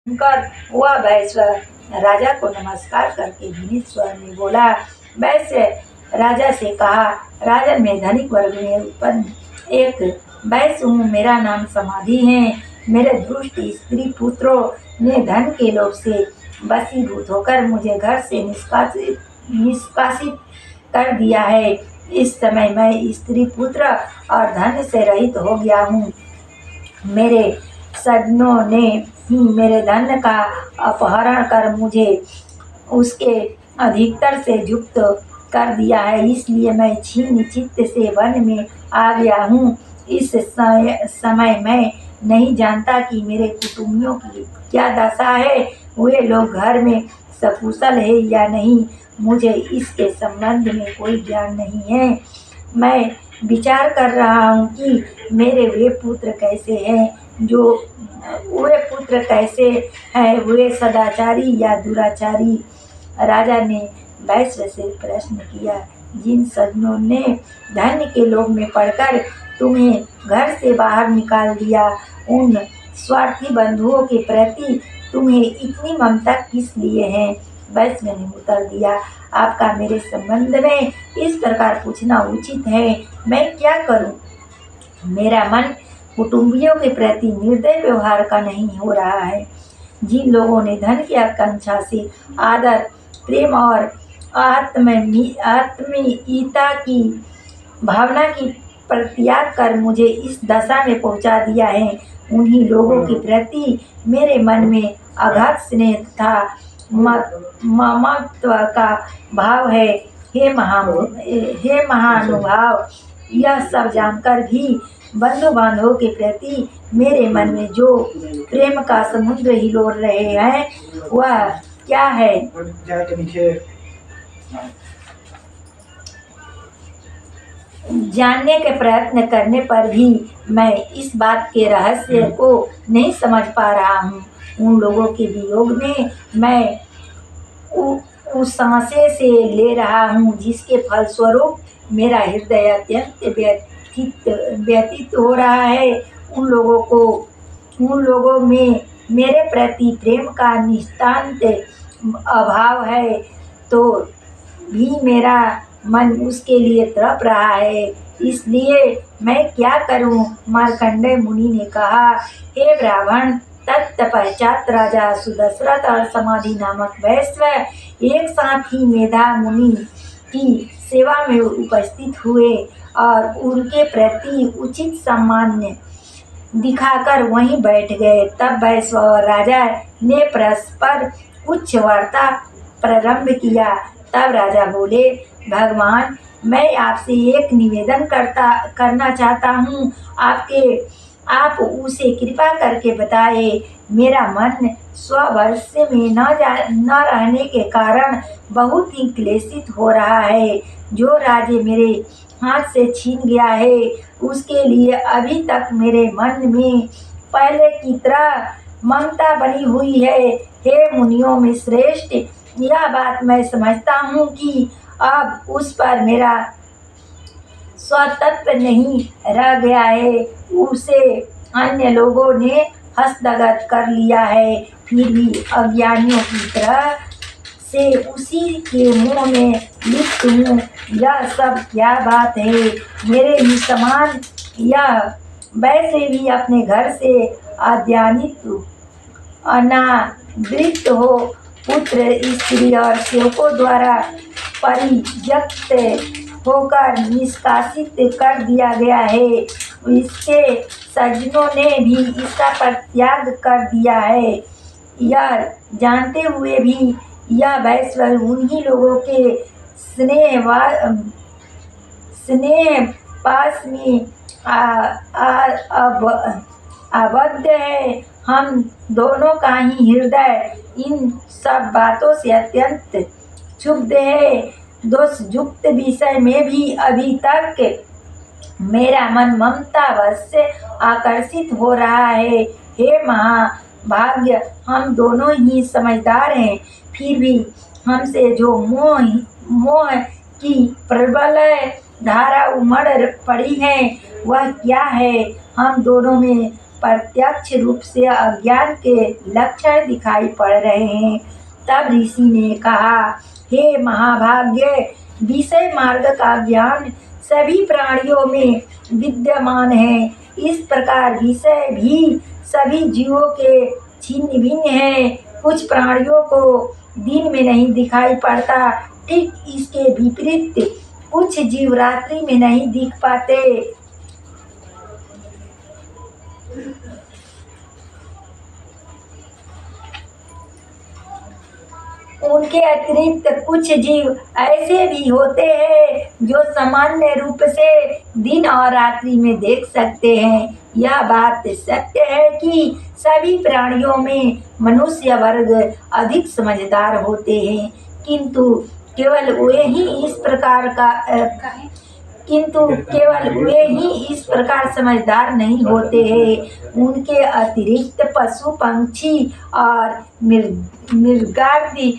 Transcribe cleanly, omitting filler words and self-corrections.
कर वह वैश्य राजा को नमस्कार करके विनीत स्वर में बोला। वैश्य राजा से कहा, राजन, मैं धनिक वर्ग में उत्पन्न एक वैश्य हूँ। मेरा नाम समाधि है। मेरे दुष्ट स्त्री पुत्रों ने धन के लोभ से वशीभूत होकर मुझे घर से निष्कासित कर दिया है। इस समय मैं स्त्री पुत्र और धन से रहित हो गया हूँ। मेरे सज्जनों ने ही मेरे धन का अपहरण कर मुझे उसके अधिकतर से युक्त कर दिया है, इसलिए मैं छीन चित्त से वन में आ गया हूँ। इस समय मैं नहीं जानता कि मेरे कुटुंबियों की क्या दशा है, वे लोग घर में सकुशल है या नहीं। मुझे इसके संबंध में कोई ज्ञान नहीं है। मैं विचार कर रहा हूँ कि मेरे वे पुत्र कैसे हैं, वे सदाचारी या दुराचारी। राजा ने वैश्य से प्रश्न किया, जिन सज्जनों ने धन के लोभ में पड़कर तुम्हें घर से बाहर निकाल दिया, उन स्वार्थी बंधुओं के प्रति तुम्हें इतनी ममता किस लिए है? वैश्य ने उत्तर दिया, आपका मेरे संबंध में इस प्रकार पूछना उचित है। मैं क्या करूं? मेरा मन कुटुंबियों के प्रति निर्दय व्यवहार का नहीं हो रहा है। जिन लोगों ने धन की आकांक्षा से आदर, प्रेम और आत्मीयता की भावना की परित्याग कर मुझे इस दशा में पहुंचा दिया है, उन्हीं लोगों के प्रति मेरे मन में अगाध स्नेह तथा ममत्व का भाव है। हे महानुभाव, यह सब जानकर भी बंधु बांधवों के प्रति मेरे मन में जो प्रेम का समुद्र हिलोर रहे हैं, वह क्या है? जानने के प्रयत्न करने पर भी मैं इस बात के रहस्य को नहीं समझ पा रहा हूँ। उन लोगों के वियोग में मैं उस सांसें से ले रहा हूँ जिसके फलस्वरूप मेरा हृदय अत्यंत व्यतीत हो रहा है। उन लोगों में मेरे प्रति प्रेम का नितांत अभाव है, तो भी मेरा मन उसके लिए तड़प रहा है। इसलिए मैं क्या करूं? मार्कंडेय मुनि ने कहा, हे ब्राह्मण, तत्पश्चात राजा सुदशरथ और समाधि नामक वैश्य एक साथ ही मेधा मुनि की सेवा में उपस्थित हुए और उनके प्रति उचित सम्मान दिखाकर वहीं बैठ गए। तब वैश्य और राजा ने परस्पर कुछ वार्ता प्रारंभ किया। तब राजा बोले, भगवान, मैं आपसे एक निवेदन करना चाहता हूँ। आप उसे कृपा करके बताए। मेरा मन स्ववश में न रहने के कारण बहुत ही क्लेशित हो रहा है। जो राज्य मेरे हाथ से छीन गया है, उसके लिए अभी तक मेरे मन में पहले की तरह ममता बनी हुई है। हे मुनियों में श्रेष्ठ, यह बात मैं समझता हूँ कि अब उस पर मेरा स्वतंत्र नहीं रह गया है। उसे अन्य लोगों ने हस्तगत कर लिया है। फिर भी अज्ञानियों की तरह से उसी के मुंह में लिप्त हूँ। यह सब क्या बात है? मेरे ही समान यह वैसे भी अपने घर से अनादृत हो पुत्र, स्त्री और सेवकों द्वारा परित्यक्त होकर निष्कासित कर दिया गया है। इसके सज्जनों ने भी इसका परित्याग कर दिया है। यह जानते हुए भी यह वैश्य उन्हीं लोगों के स्नेह पास में आबद्ध है। हम दोनों का ही हृदय इन सब बातों से अत्यंत क्षुब्ध है। दोष युक्त विषय में भी अभी तक मेरा मन ममतावश से आकर्षित हो रहा है। हे महाभाग्य, हम दोनों ही समझदार हैं, फिर भी हमसे जो मोह की प्रबल धारा उमड़ पड़ी है, वह क्या है? हम दोनों में प्रत्यक्ष रूप से अज्ञान के लक्षण दिखाई पड़ रहे हैं। तब ऋषि ने कहा, हे महाभाग्य, विषय मार्ग का ज्ञान सभी प्राणियों में विद्यमान है। इस प्रकार विषय भी सभी जीवों के छिन्न भिन्न है। कुछ प्राणियों को दिन में नहीं दिखाई पड़ता, ठीक इसके विपरीत कुछ जीव रात्रि में नहीं दिख पाते। उनके अतिरिक्त कुछ जीव ऐसे भी होते हैं जो सामान्य रूप से दिन और रात्रि में देख सकते हैं। यह बात सत्य है कि सभी प्राणियों में मनुष्य वर्ग अधिक समझदार होते हैं, किंतु केवल वे ही इस प्रकार समझदार नहीं होते हैं। उनके अतिरिक्त पशु, पंछी और मृगादि